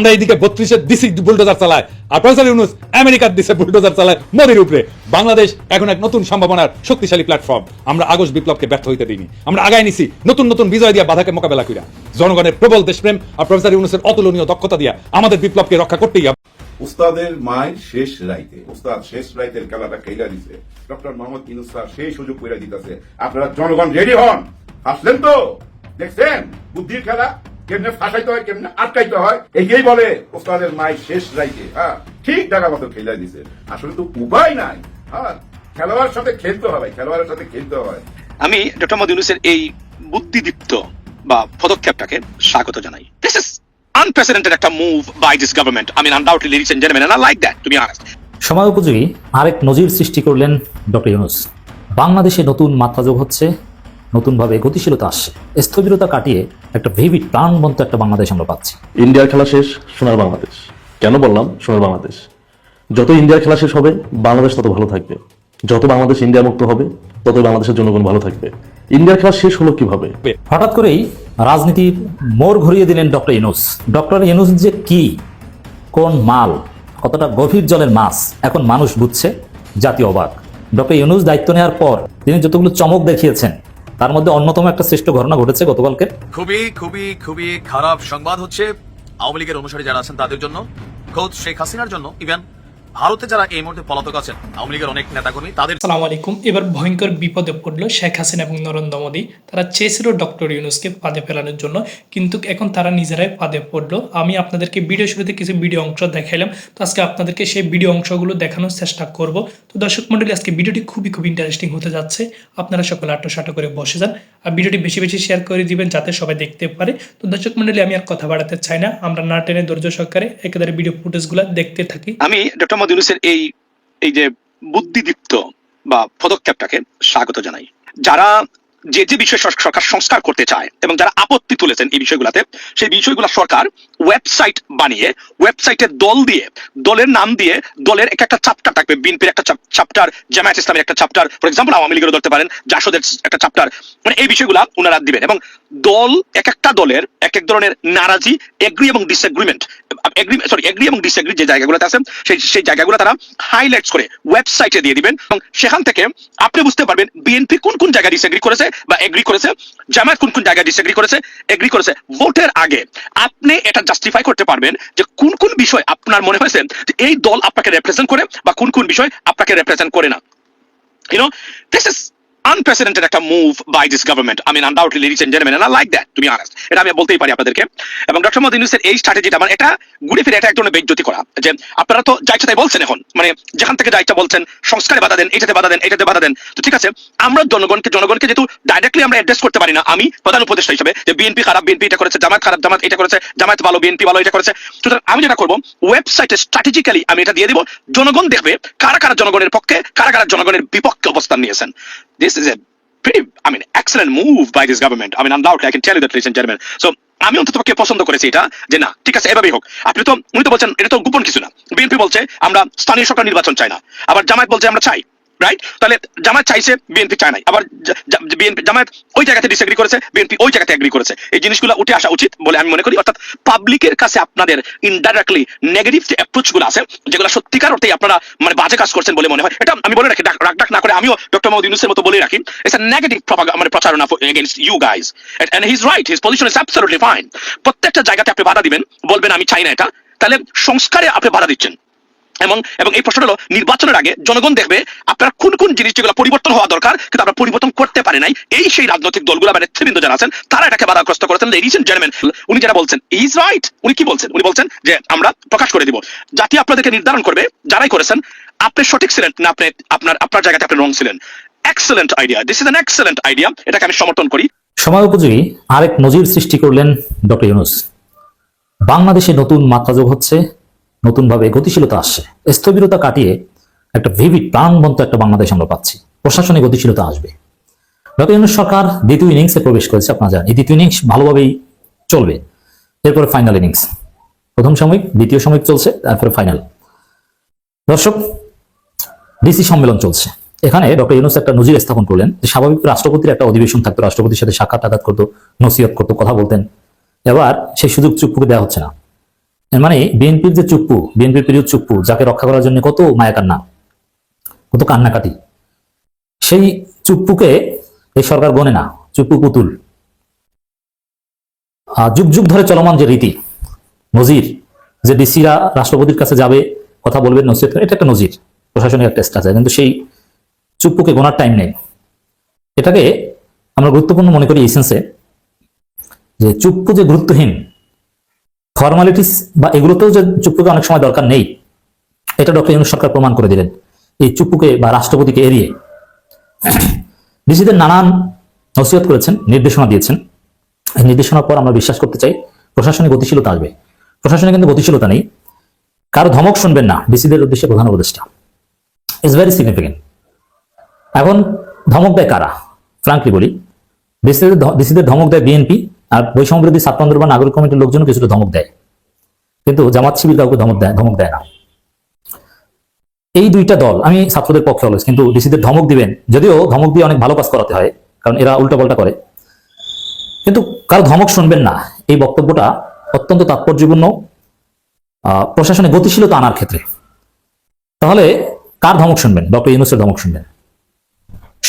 আমরা এইদিকে 32-এর DC bulldozer চালায়, আর প্রফেসর ইউনূস আমেরিকার দিশে বুলডোজার চালায় মোদির উপরে। বাংলাদেশ এখন এক নতুন সম্ভাবনার শক্তিশালী প্ল্যাটফর্ম। আমরা আগস্ট বিপ্লবকে ব্যর্থ হইতে দিইনি, আমরা আগায় নিছি নতুন নতুন বিজয় দিয়া বাধাকে মোকাবেলা কইরা। জনগণের প্রবল দেশপ্রেম আর প্রফেসর ইউনূসের অতুলনীয় দক্ষতা দিয়া আমাদের বিপ্লবকে রক্ষা করতেই হবে। উস্তাদের মায়ের শেষ রাইতে উস্তাদ শেষ রাইতের খেলাটা খেলা দিছে ডক্টর মোহাম্মদ ইউনূস স্যার সেই সুযোগ করে দিতেছে। আপনারা জনগণ রেডি হন। আসলেন তো, দেখছেন বুদ্ধির খেলা কেমনে ফাঁসাইতে হয়, কেমনে আটকাইতে হয়। একেই বলে উস্তাদের মায়ের শেষ রাইতে। হ্যাঁ, ঠিক জায়গা মতো খেলা দিছে। আসলে তো উপায় নাই। হ্যাঁ, খেলোয়াড়ের সাথে খেলতে হবে, খেলোয়াড়ের সাথে খেলতে হয়। আমি ডক্টর মোহাম্মদ ইউনূসের এই বুদ্ধিদীপ্ত বা পদক্ষেপটাকে স্বাগত জানাই। দিস ইজ unprecedented একটা move by this government. I mean, undoubtedly, ladies and gentlemen, and I like that, to be honest. সময় উপযোগী আরেক নজির সৃষ্টি করলেন ডক্টর ইউনূস। বাংলাদেশে নতুন মাত্রা যোগ হচ্ছে, নতুনভাবে গতিশীলতা আসছে। স্থবিরতা কাটিয়ে একটা ভিভিড প্রাণবন্ত একটা বাংলাদেশ আমরা পাচ্ছি। ইন্ডিয়ার খেলা শেষ, সোনার বাংলাদেশ। কেন বললাম সোনার বাংলাদেশ? যত ইন্ডিয়ার খেলা শেষ হবে বাংলাদেশ তত ভালো থাকবে। যত বাংলাদেশ ইন্ডিয়া মুক্ত হবে তত বাংলাদেশের জনগণ ভালো থাকবে। ইন্ডিয়ার খেলা শেষ হলো কিভাবে? হঠাৎ করেই রাজনীতির মোড় ঘুরিয়ে দিলেন ডক্টর ইউনূস। ডক্টর ইউনূস যে কি, কোন মাল, কতটা গভীর জলের মাছ, এখন মানুষ বুঝছে, জাতীয় অবাক। ডক্টর ইউনূস দায়িত্ব নেওয়ার পর তিনি যতগুলো চমক দেখিয়েছেন তার মধ্যে অন্যতম একটা শ্রেষ্ঠ ঘটনা ঘটেছে গতকালকে। খুবই খুবই খুবই খারাপ সংবাদ হচ্ছে আওয়ামী লীগের অনুসারী যারা আছেন তাদের জন্য, খোদ শেখ হাসিনার জন্য, ইভেন ভারতে যারা এই মুহূর্তে পলাতক আছেন আওয়ামী লীগের অনেক নেতাকর্মী তাদের। আসসালামু আলাইকুম। এবার ভয়ঙ্কর বিপদে পড়লো শেখ হাসিনা এবং নরেন্দ্র মোদী। তারা চেয়েছিল ডক্টর ইউনূসকে ফাঁদে ফেলানোর জন্য, কিন্তু এখন তারা নিজেরাই ফাঁদে পড়লো। আমি আপনাদেরকে ভিডিও শুরুতে কিছু ভিডিও অংশ দেখাইলাম, তো আজকে আপনাদেরকে সেই ভিডিও অংশগুলো দেখানোর চেষ্টা করব। তো দর্শক মণ্ডলী, আজকে ভিডিওটি খুবই খুব ইন্টারেস্টিং হতে যাচ্ছে। আপনারা সকলে আট্টো করে বসে যান আর ভিডিওটি বেশি বেশি শেয়ার করে দিবেন যাতে সবাই দেখতে পারে। তো দর্শক মণ্ডলী, আমি আর কথা বাড়াতে চাই না, আমরা না টেনে ধৈর্য সহকারে একেবারে ভিডিও ফুটেজগুলো দেখতে থাকি। আমি ডক্টর মোহাম্মদ ইউনূসের এই যে বুদ্ধিদীপ্ত বা পদক্ষেপটাকে স্বাগত জানাই। যারা যে যে বিষয় সরকার সংস্কার করতে চায় এবং যারা আপত্তি তুলেছেন এই বিষয়গুলোতে, সেই বিষয়গুলো সরকার ওয়েবসাইট বানিয়ে, ওয়েবসাইটে দল দিয়ে, দলের নাম দিয়ে, দলের একটা চ্যাপ্টার থাকবে, বিএনপির একটা চ্যাপ্টার, জামায়াত ইসলামের একটা চ্যাপ্টার, ফর এক্সাম্পল আওয়ামী লীগেরও ধরতে পারেন, জাসদের একটা চ্যাপ্টার, মানে এই বিষয়গুলা ওনারা দিবেন। এবং দল এক একটা দলের এক এক ধরনের নারাজি, এগ্রি এবং ডিসএগ্রিমেন্ট, এগ্রি এবং ডিসএগ্রি যে জায়গাগুলোতে আছে সেই জায়গাগুলো তারা হাইলাইটস করে ওয়েবসাইটে দিয়ে দিবেন। এবং সেখান থেকে আপনি বুঝতে পারবেন বিএনপি কোন কোন জায়গায় ডিসএগ্রি করেছে বা এগ্রি করেছে, জামায়াত কোন কোন জায়গায় ডিসএগ্রি করেছে, এগ্রি করেছে। ভোটের আগে আপনি এটা জাস্টিফাই করতে পারবেন যে কোন কোন বিষয় আপনার মনে হয়েছে যে এই দল আপনাকে রিপ্রেজেন্ট করে বা কোন কোন বিষয় আপনাকে রিপ্রেজেন্ট করে না। You know, this is unprecedented একটা move by this government. I mean, undoubtedly, ladies and gentlemen, and I like that, to be honest. এটা আমি বলতেই পারি আপনাদেরকে। এবং ডক্টর মোহাম্মদ ইউনূসের এই স্ট্র্যাটেজিটা, মানে এটা ঘুরে ফিরে এটা এক ধরনের বেজ্জতি করা, যে আপনারা তো যা ইচ্ছা তাই বলছেন এখন, মানে যেখান থেকে যা ইচ্ছা বলছেন, সংস্কারে বাধা দেন, এটাতে বাধা দেন, এটাতে বাধা দেন। তো ঠিক আছে, আমরা জনগণকে যেহেতু ডাইরেক্টলি আমরা অ্যাড্রেস করতে পারি না, আমি প্রধান উপদেষ্টা হিসেবে, যে বিএনপি খারাপ, বিএনপি এটা করেছে, জামায়াত খারাপ, জামায়াত এটা করেছে, জামায়াত ভালো, বিএনপি ভালো, এটা করেছে। সুতরাং আমি যেটা করবো, ওয়েবসাইটে স্ট্র্যাটেজিক্যালি আমি এটা দিয়ে দিব, জনগণ দেখবে কারা কারা জনগণের পক্ষে, কারা কারা জনগণের বিপক্ষে অবস্থান নিয়েছেন। This is a pretty, I mean, excellent move by this government. I mean, undoubtedly, I can tell you that, ladies and gentlemen. So, আমি অন্ততপক্ষে পছন্দ করেছি এটা, যে না ঠিক আছে, এভাবেই হোক। উনি তো বলছেন এটা তো গোপন কিছু না। বিএনপি বলছে আমরা স্থানীয় সরকার নির্বাচন চাই না, আবার জামায়াত বলছে আমরা চাই, রাইট? তাহলে জামায়াত চাইছে, বিএনপি চায় নাই, আবার জামায়াত ওই জায়গাতে ডিসএগ্রি করেছে, বিএনপি ওই জায়গাতে এগ্রি করেছে। এই জিনিসগুলো উঠে আসা উচিত বলে আমি মনে করি। অর্থাৎ পাবলিকের কাছে আপনাদের ইনডাইরেক্টলি নেগেটিভ যে অ্যাপ্রোচ গুলো আছে, যেগুলো সত্যিকার অর্থেই আপনারা মানে বাজে কাজ করছেন বলে মনে হয়, এটা আমি বলে রাখি, রাগ না করে আমিও ডক্টর মোহাম্মদ ইউনূসের মতো বলে রাখি, ইটস আ নেগেটিভ মানে প্রচারণা against you guys, and he is right, his position is absolutely fine. প্রত্যেকটা জায়গাতে আপনি বাধা দিবেন, বলবেন আমি চাই না এটা, তাহলে সংস্কারে আপনি বাধা দিচ্ছেন। এবং এই প্রশ্নটা হলো, নির্বাচনের আগে জনগণ দেখবে আপনারা কোন কোন জিনিস যেগুলো পরিবর্তন হওয়া দরকার কিন্তু আপনারা পরিবর্তন করতে পারে নাই, এই সেই রাজনৈতিক দলগুলো বা নেতৃবৃন্দ যারা আছেন তারা এটাকে বাধাগ্রস্ত করেছেন। লেডিজ এন্ড জেন্টলম্যান, উনি যারা বলছেন ইজ রাইট। উনি কি বলছেন? উনি বলছেন যে আমরা প্রকাশ করে দিব, জাতি আপনাদেরকে নির্ধারণ করবে, যারাই করেছেন আপনি সঠিক ছিলেন না, আপনি আপনার জায়গাতে আপনি রং ছিলেন। Excellent idea, this is an excellent idea, এটাকে আমি সমর্থন করি। সময় উপযোগী আরেক নজির সৃষ্টি করলেন ডক্টর ইউনূস। বাংলাদেশে নতুন মাত্রা যোগ হচ্ছে, নতুনভাবে গতিশীলতা আসছে। স্থবিরতা কাটিয়ে একটা ভিভিড প্রাণবন্ত একটা বাংলাদেশ আমরা পাচ্ছি। প্রশাসনিক গতিশীলতা আসবে। ডক্টর ইউনূস সরকার দ্বিতীয় ইনিংসে প্রবেশ করেছে। আপনারা জানেন এই দ্বিতীয় ইনিংস ভালোভাবেই চলবে, এরপরে ফাইনাল ইনিংস। প্রথম সাময়িক, দ্বিতীয় সাময়িক চলছে, তারপরে ফাইনাল। দর্শক, ডিসি সম্মেলন চলছে। এখানে ডক্টর ইউনূস একটা নজির স্থাপন করলেন যে স্বাভাবিক রাষ্ট্রপতির একটা অধিবেশন থাকতো, রাষ্ট্রপতির সাথে সাক্ষাৎ করতো, নসিহত করতো, কথা বলতেন। এবার সেই সুযোগ চুপ করে দেওয়া হচ্ছে না। এর মানে বিএনপির যে চুপ্পু, বিএনপির প্রিয় চুপ্পু, যাকে রক্ষা করার জন্য কত মায়া কান্না, কত কান্নাকাটি, সেই চুপ্পুকে এই সরকার গনে না। চুপ্পু পুতুল। যুগ যুগ ধরে চলমান যে রীতি, নজির, যে ডিসিরা রাষ্ট্রপতির কাছে যাবে, কথা বলবে, নসিহত করবে, এটা একটা নজির, প্রশাসনিক একটা টেস্ট আছে, কিন্তু সেই চুপ্পুকে গোনার টাইম নেই। এটাকে আমরা গুরুত্বপূর্ণ মনে করি এই সেন্সে যে চুপ্পু যে গুরুত্বহীন, ফর্মালিটিস বা এগুলোতেও যে চুপ্পুকে অনেক সময় দরকার নেই, এটা ডক্টর ইউনূস সরকার প্রমাণ করে দিলেন এই চুপ্পুকে বা রাষ্ট্রপতিকে এড়িয়ে। ডিসিদের নানান নসিহত করেছেন, নির্দেশনা দিয়েছেন। এই নির্দেশনার পর আমরা বিশ্বাস করতে চাই প্রশাসনিক গতিশীলতা আসবে। প্রশাসনে কিন্তু গতিশীলতা নেই। কারো ধমক শুনবেন না, ডিসিদের উদ্দেশ্যে প্রধান উপদেষ্টা। Is very significant. এখন ধমক দেয় কারা? ফ্রাঙ্কলি বলি, ডিসিদের ধমক দেয় বিএনপি, আর বৈষম্য বিরোধী ছাত্র আন্দোলন বা নাগরিক কমিটির লোকজন কিছুটা ধমক দেয়, কিন্তু জামাত শিবির কাউকে ধমক দেয় না। এই দুইটা দল, আমি ছাত্রদের পক্ষে অলওয়েজ, কিন্তু ডিসিদের ধমক দিবেন, যদিও ধমক দিয়ে অনেক ভালো কাজ করাতে হয়, কারণ এরা উল্টাপাল্টা করে, কিন্তু কারো ধমক শুনবেন না, এই বক্তব্যটা অত্যন্ত তাৎপর্যপূর্ণ প্রশাসনে গতিশীলতা আনার ক্ষেত্রে। তাহলে কার ধমক শুনবেন? ডক্টর ইউনূসের ধমক শুনবেন,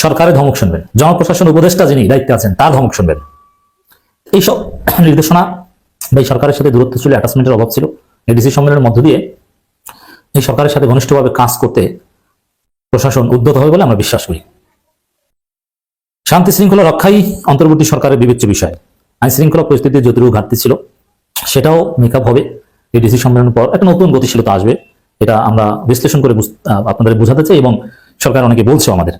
সরকারের ধমক শুনবেন, জনপ্রশাসন উপদেষ্টা যিনি দায়িত্বে আছেন তার ধমক শুনবেন। এইসব নির্দেশনা বা এই সরকারের সাথে দূরত্ব ছিল, অ্যাটাচমেন্টের অভাব ছিল। এই ডিসি সম্মেলনের মধ্য দিয়ে এই সরকারের সাথে ঘনিষ্ঠভাবে কাজ করতে প্রশাসন উদ্যত হবে বলে আমরা বিশ্বাস করি। শান্তি শৃঙ্খলা রক্ষাই অন্তর্বর্তী সরকারের বিবেচ্য বিষয়। আইন শৃঙ্খলা পরিস্থিতির যতটুকু ঘাটতি ছিল সেটাও মেকআপ হবে। এই ডিসি সম্মেলনের পর একটা নতুন গতিশীলতা আসবে, এটা আমরা বিশ্লেষণ করে আপনাদের বোঝাতে চাই, এবং সরকার অনেকে বলছে আমাদের,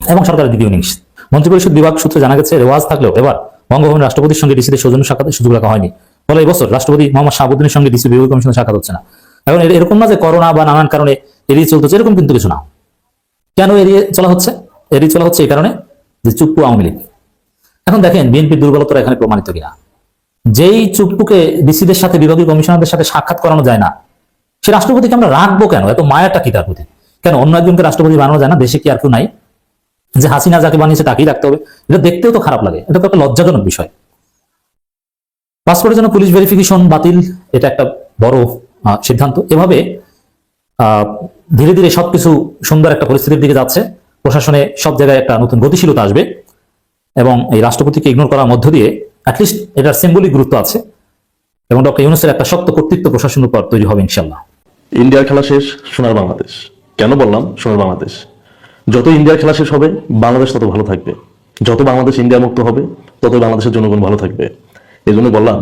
এবং সরকারের দ্বিতীয় ইনিংস। মন্ত্রিপরিষদ বিভাগ সূত্রে জানা গেছে, রেওয়াজ থাকলেও এবার বঙ্গভবনের রাষ্ট্রপতির সঙ্গে ডিসিদের সৌজন্য সাক্ষাতের সুযোগ রাখা হয়নি। ফলে এবছর রাষ্ট্রপতি মোহাম্মদ শাহাবুদ্দিনের সঙ্গে ডিসি বিভাগীয় কমিশনের সাক্ষাৎ হচ্ছে না। এখন এরকম না যে করোনা বা নানান কারণে এড়িয়ে চলতেছে, এরকম কিন্তু কিছু না। কেন এড়িয়ে চলা হচ্ছে? এড়িয়ে চলা হচ্ছে এই কারণে যে চুপ্পু আওয়ামী লীগ। এখন দেখেন বিএনপির দুর্বলতা এখানে প্রমাণিত কিনা। যেই চুপ্পুকে ডিসিদের সাথে, বিভাগীয় কমিশনারদের সাথে সাক্ষাৎ করানো যায় না, সে রাষ্ট্রপতিকে আমরা রাখবো কেন? এত মায়াটা কি তার প্রতি? কেন অন্য একজনকে রাষ্ট্রপতি বানানো যায় না? দেশে কি আর কেউ নাই যে হাসিনা যাকে বানিয়েছে তাকেই রাখতে হবে? এটা দেখতেও তো খারাপ লাগে, এটা তো একটা লজ্জাজনক বিষয়। পাসপোর্টের জন্য পুলিশ ভেরিফিকেশন বাতিল, এটা একটা বড় সিদ্ধান্ত। এভাবে ধীরে ধীরে সবকিছু সুন্দর একটা পরিস্থিতির দিকে যাচ্ছে। প্রশাসনে সব জায়গায় একটা নতুন গতিশীলতা আসবে, এবং এই রাষ্ট্রপতিকে ইগনোর করার মধ্য দিয়ে অ্যাটলিস্ট এটার সিম্বলিক গুরুত্ব আছে, এবং ডক্টর ইউনূসের একটা শক্ত কর্তৃত্ব প্রশাসনের উপর তৈরি হবে ইনশাল্লাহ। ইন্ডিয়ার খেলা শেষ, সোনার বাংলাদেশ। কেন বললাম সোনার বাংলাদেশ? যত ইন্ডিয়ার খেলা শেষ হবে বাংলাদেশ তত ভালো থাকবে। যত বাংলাদেশ ইন্ডিয়া মুক্ত হবে ততই বাংলাদেশের জনগণ ভালো থাকবে। এই জন্য বললাম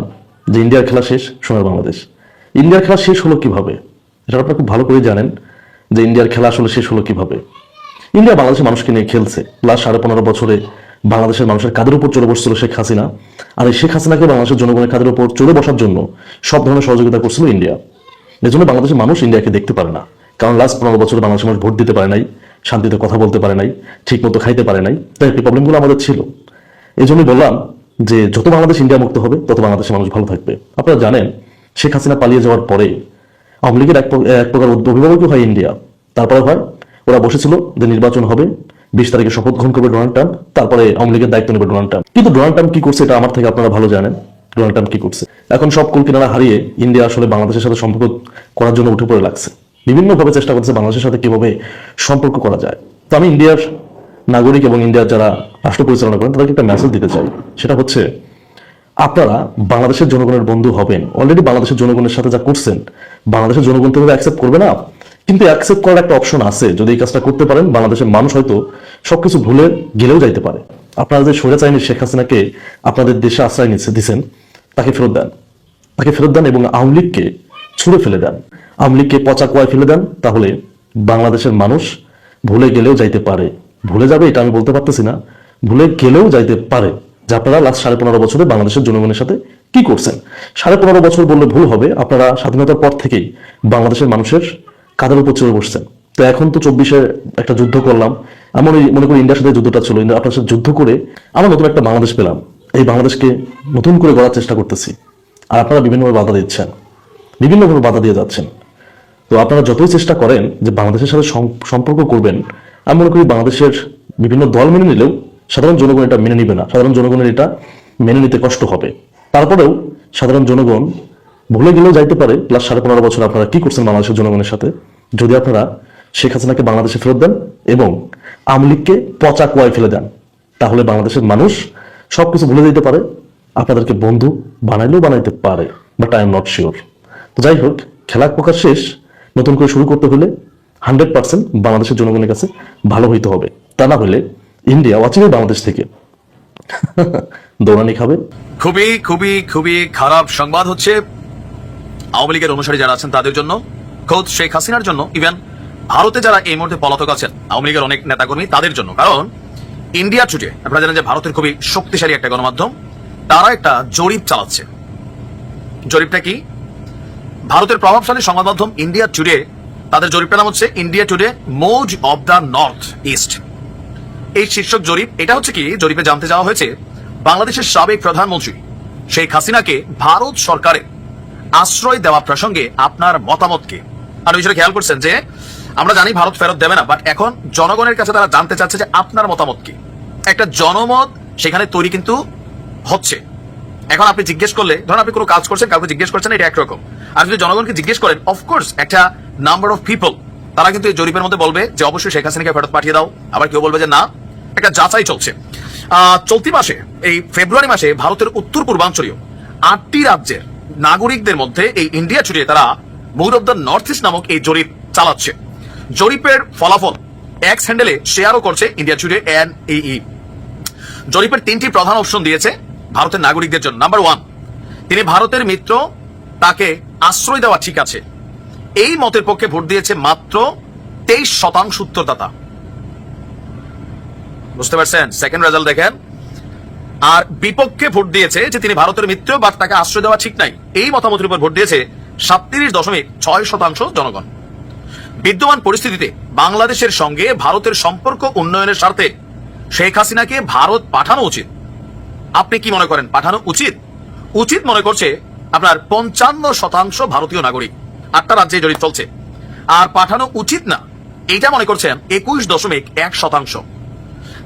যে ইন্ডিয়ার খেলা শেষ, সোনার বাংলাদেশ। ইন্ডিয়ার খেলা শেষ হলো কিভাবে? এটা আপনারা খুব ভালো করে জানেন যে ইন্ডিয়ার খেলা আসলে শেষ হলো কিভাবে। ইন্ডিয়া বাংলাদেশের মানুষকে নিয়ে খেলছে। লাস্ট 15.5 বছরে বাংলাদেশের মানুষের কাদের উপর চলে বসছিল শেখ হাসিনা, আর এই শেখ হাসিনাকে বাংলাদেশের জনগণের কাদের উপর চলে বসার জন্য সব ধরনের সহযোগিতা করছিল ইন্ডিয়া। এই জন্য বাংলাদেশের মানুষ ইন্ডিয়াকে দেখতে পারে না, কারণ লাস্ট 15 বছরে বাংলাদেশের মানুষ ভোট দিতে পারে নাই, শান্তিতে কথা বলতে পারে নাই, ঠিক মতো খাইতে পারে নাই, তাই এই প্রবলেমগুলো আমাদের ছিল। এই জন্যই বললাম যে যত বাংলাদেশ ইন্ডিয়া মুক্ত হবে তত বাংলাদেশের মানুষ ভালো থাকবে। আপনারা জানেন শেখ হাসিনা পালিয়ে যাওয়ার পরে আওয়ামী লীগের এক প্রকার অভিভাবকই হয় ইন্ডিয়া। তারপরে হয় ওরা বসেছিল যে নির্বাচন হবে, 20 তারিখে শপথ গ্রহণ করবে ডোনাল্ড ট্রাম্প, তারপরে আওয়ামী লীগের দায়িত্ব নেবে ডোনাল্ড ট্রাম্প। কিন্তু ডোনাল্ড ট্রাম্প কি করছে এটা আমার থেকে আপনারা ভালো জানেন। ডোনাল্ড ট্রাম্প কি করছে? এখন সব কুল কিনারা হারিয়ে ইন্ডিয়া আসলে বাংলাদেশের সাথে সম্পর্ক করার জন্য উঠে পড়ে লাগছে, বিভিন্নভাবে চেষ্টা করছে বাংলাদেশের সাথে কিভাবে সম্পর্ক করা যায়। তো আমি ইন্ডিয়ার নাগরিক এবং ইন্ডিয়ার যারা রাষ্ট্র পরিচালনা করেন তাদেরকে একটা মেসেজ দিতে চাই। সেটা হচ্ছে, আপনারা বাংলাদেশের জনগণের বন্ধু হবেন। অলরেডি বাংলাদেশের জনগণের সাথে যা করছেন বাংলাদেশের জনগণ তো অ্যাকসেপ্ট করবে না, কিন্তু অ্যাকসেপ্ট করার একটা অপশন আছে। যদি এই কাজটা করতে পারেন বাংলাদেশের মানুষ হয়তো সবকিছু ভুলে গেলেও যাইতে পারে। আপনারা যে স্বৈরাচারী শেখ হাসিনাকে আপনাদের দেশে আশ্রয় দিচ্ছেন তাকে ফেরত দেন, তাকে ফেরত দেন, এবং আওয়ামী লীগকে ছুঁড়ে ফেলে দেন, আওয়ামী লীগকে পচা কুয়ায় ফেলে দেন। তাহলে বাংলাদেশের মানুষ ভুলে গেলেও যাইতে পারে, ভুলে যাবে এটা আমি বলতে পারতেছি না, ভুলে গেলেও যাইতে পারে যে আপনারা লাস্ট 15.5 বছরে বাংলাদেশের জনগণের সাথে কি করছেন। 15.5 বছর বললে ভুল হবে, আপনারা স্বাধীনতার পর থেকেই বাংলাদেশের মানুষের কাদের উপর চলে বসছেন। তো এখন তো 24-এ একটা যুদ্ধ করলাম, আমার মনে করি ইন্ডিয়ার সাথে যুদ্ধটা ছিল, আপনার সাথে যুদ্ধ করে আমরা নতুন একটা বাংলাদেশ পেলাম। এই বাংলাদেশকে নতুন করে গড়ার চেষ্টা করতেছি, আর আপনারা বিভিন্নভাবে বাধা দিচ্ছেন, বিভিন্নভাবে বাধা দিয়ে যাচ্ছেন। তো আপনারা যতই চেষ্টা করেন যে বাংলাদেশের সাথে সম্পর্ক করবেন, আমি মনে করি বাংলাদেশের বিভিন্ন দল মেনে নিলেও সাধারণ জনগণ এটা মেনে নিবে না, সাধারণ জনগণের এটা মেনে নিতে কষ্ট হবে। তারপরেও সাধারণ জনগণ ভুলে গেলেও যাইতে পারে প্লাস 15.5 বছর আপনারা কি করছেন বাংলাদেশের জনগণের সাথে। যদি আপনারা শেখ হাসিনাকে বাংলাদেশে ফেরত দেন এবং আওয়ামী লীগকে পচা কুয়ায় ফেলে দেন, তাহলে বাংলাদেশের মানুষ সবকিছু ভুলে যেতে পারে, আপনাদেরকে বন্ধু বানাইলেও বানাইতে পারে, but I am not sure. তো যাই হোক, খেলার প্রকাশ শেষ, নতুন করে শুরু করতে হলে 100% বাংলাদেশের জনগণের কাছে ভালো হইতে হবে। তা না হলে ইন্ডিয়া অচিরে বাংলাদেশ থেকে দৌড়ানি খাবে। খুবই খুবই খুবই খারাপ সংবাদ হচ্ছে আওয়ামী লীগের অনুসারী যারা আছেন তাদের জন্য, খোদ শেখ হাসিনার জন্য, ইভেন ভারতে যারা এই মুহূর্তে পলাতক আছেন আওয়ামী লীগের অনেক নেতাকর্মী তাদের জন্য। কারণ ইন্ডিয়া টুডে, আপনারা জানেন যে ভারতের খুবই শক্তিশালী একটা গণমাধ্যম, তারা একটা জরিপ চালাচ্ছে। জরিপটা কি? ভারতের প্রভাবশালী সংবাদ মাধ্যম ইন্ডিয়া টুডে, তাদের জরিপটার নাম হচ্ছে India Today mood of the North East. এই শীর্ষক জরিপ, এটা হচ্ছে কি, জরিপে জানতে যাওয়া হয়েছে বাংলাদেশের সাবেক প্রধানমন্ত্রী শেখ হাসিনাকে ভারত সরকারের আশ্রয় দেওয়া প্রসঙ্গে আপনার মতামত কি। আর বিষয়টা খেয়াল করছেন যে আমরা জানি ভারত ফেরত দেবে না, বাট এখন জনগণের কাছে তারা জানতে চাচ্ছে যে আপনার মতামত কি। একটা জনমত সেখানে তৈরি কিন্তু হচ্ছে। এখন আপনি জিজ্ঞেস করলে, ধরুন আপনি কোনো কাজ করছেন, কাউকে জিজ্ঞেস করছেন, এটা একরকম। আর যদি জনগণকে জিজ্ঞেস করেন, অফকোর্স একটা নাম্বার অফ পিপল তারা কিন্তু এই জরিপের মধ্যে বলবে যে অবশ্যই শেখ হাসিনাকে ফেরত পাঠিয়ে দাও, আবার কেউ বলবে যে না। একটা যাচাই চলছে। চলতি মাসে, এই ফেব্রুয়ারি মাসে ভারতের উত্তর পূর্বাঞ্চলীয় 8টি রাজ্যের নাগরিকদের মধ্যে এই ইন্ডিয়া টুডে তারা mode of the North east নামক এই জরিপ চালাচ্ছে। জরিপের ফলাফল এক্স হ্যান্ডেলে শেয়ারও করছে ইন্ডিয়া টুডে NEE। জরিপের 3টি প্রধান অপশন দিয়েছে ভারতের নাগরিকদের জন্য। নাম্বার 1, তিনি ভারতের মিত্র, তাকে আশ্রয় দেওয়া ঠিক আছে। এই মতের পক্ষে ভোট দিয়েছে মাত্র 23% উত্তরদাতা। বুঝতে পারছেন? সেকেন্ড রেজাল্ট দেখেন। আর বিপক্ষে ভোট দিয়েছে যে তিনি ভারতের মিত্র বাট তাকে আশ্রয় দেওয়া ঠিক নাই, এই মতামতের উপর ভোট দিয়েছে 37.6% জনগণ। বিদ্যমান পরিস্থিতিতে বাংলাদেশের সঙ্গে ভারতের সম্পর্ক উন্নয়নের স্বার্থে শেখ হাসিনাকে ভারত পাঠানো উচিত। আপনি কি মনে করেন পাঠানো উচিত? উচিত মনে করছে আপনার 55% ভারতীয় নাগরিক, 8টা রাজ্যে জরিপ চলছে। আর পাঠানো উচিত না এইটা মনে করছেন 21.1%।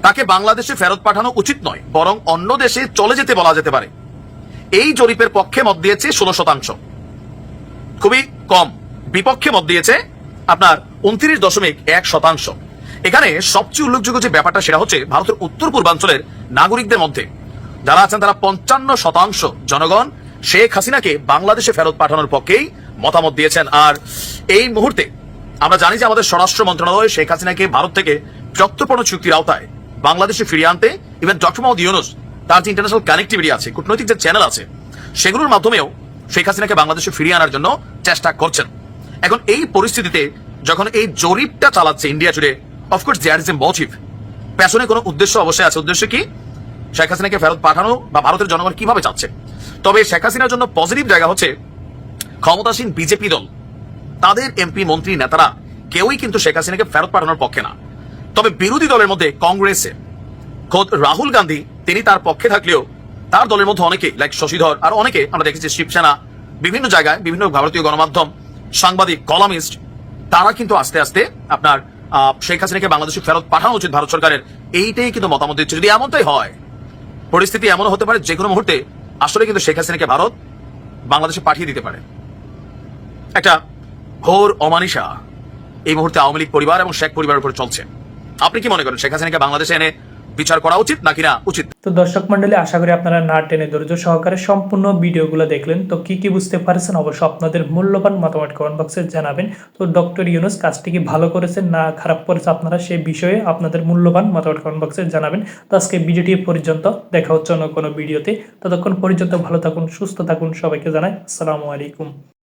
তাকে বাংলাদেশে ফেরত পাঠানো উচিত নয়, বরং অন্য দেশে চলে যেতে বলা যেতে পারে। এই জরিপের পক্ষে মত দিয়েছে 16%, খুবই কম। বিপক্ষে মত দিয়েছে আপনার 29.1%। এখানে সবচেয়ে উল্লেখযোগ্য যে ব্যাপারটা সেটা হচ্ছে ভারতের উত্তর পূর্বাঞ্চলের নাগরিকদের মধ্যে যারা আছেন তারা 55% জনগণ শেখ হাসিনাকে বাংলাদেশে ফেরত পাঠানোর পক্ষেই মতামত দিয়েছেন। আর এই মুহূর্তে আমরা জানি যে আমাদের স্বরাষ্ট্র মন্ত্রণালয় শেখ হাসিনাকে ভারত থেকে প্রত্যর্পণ চুক্তির আওতায় বাংলাদেশে ফিরিয়ে আনতে, ইভেন ডক্টর মোহাম্মদ ইউনূস তার যে ইন্টারন্যাশনাল কানেক্টিভিটি আছে, কূটনৈতিক যে চ্যানেল আছে, সেগুলোর মাধ্যমেও শেখ হাসিনাকে বাংলাদেশে ফিরিয়ে আনার জন্য চেষ্টা করছেন। এখন এই পরিস্থিতিতে যখন এই জরিপটা চালাচ্ছে India Today, of course there is a motive, পেছনে কোনো উদ্দেশ্য অবশ্যই আছে। উদ্দেশ্য কি? শেখ হাসিনাকে ফেরত পাঠানো বা ভারতের জনগণ কিভাবে চাচ্ছে। তবে শেখ হাসিনার জন্য পজিটিভ জায়গা হচ্ছে ক্ষমতাসীন বিজেপি দল, তাদের এমপি মন্ত্রী নেতারা কেউই কিন্তু শেখ হাসিনাকে ফেরত পাঠানোর পক্ষে না। তবে বিরোধী দলের মধ্যে কংগ্রেসে খোদ রাহুল গান্ধী তিনি তার পক্ষে থাকলেও তার দলের মধ্যে অনেকে লাইক শশীধর আর অনেকে আমরা দেখেছি, শিবসেনা, বিভিন্ন জায়গায় বিভিন্ন ভারতীয় গণমাধ্যম, সাংবাদিক, কলামিস্ট, তারা কিন্তু আস্তে আস্তে আপনার শেখ হাসিনাকে বাংলাদেশে ফেরত পাঠানো উচিত ভারত সরকারের, এইটাই কিন্তু মতামত দিচ্ছে। যদি এমনটাই হয়, পরিস্থিতি এমন হতে পারে যে কোনো মুহূর্তে আসলে কিন্তু শেখ হাসিনাকে ভারত বাংলাদেশে পাঠিয়ে দিতে পারে। একটা ঘোর অমানিসা এই মুহূর্তে আওয়ামী লীগ পরিবার এবং শেখ পরিবারের উপর চলছে। আপনি কি মনে করেন শেখ হাসিনাকে বাংলাদেশে এনে বিচার করা উচিত নাকি না উচিত? তো দর্শক মন্ডলী, আশা করি আপনারা না টেনে ধৈর্য সহকারে সম্পূর্ণ ভিডিওগুলো দেখলেন। তো কি কি বুঝতে পারছেন অবশ্যই আপনাদের মূল্যবান মতামত কমেন্ট বক্সে জানাবেন। তো ডক্টর ইউনূস কাজটি কি ভালো করেছেন না খারাপ করেছে, আপনারা সেই বিষয়ে আপনাদের মূল্যবান মতামত কমেন্ট বক্সে জানাবেন। তো আজকে ভিডিওটি পর্যন্ত, দেখা হচ্ছে অন্য কোনো ভিডিওতে। ততক্ষণ পর্যন্ত ভালো থাকুন, সুস্থ থাকুন, সবাইকে জানাই আসসালামু আলাইকুম।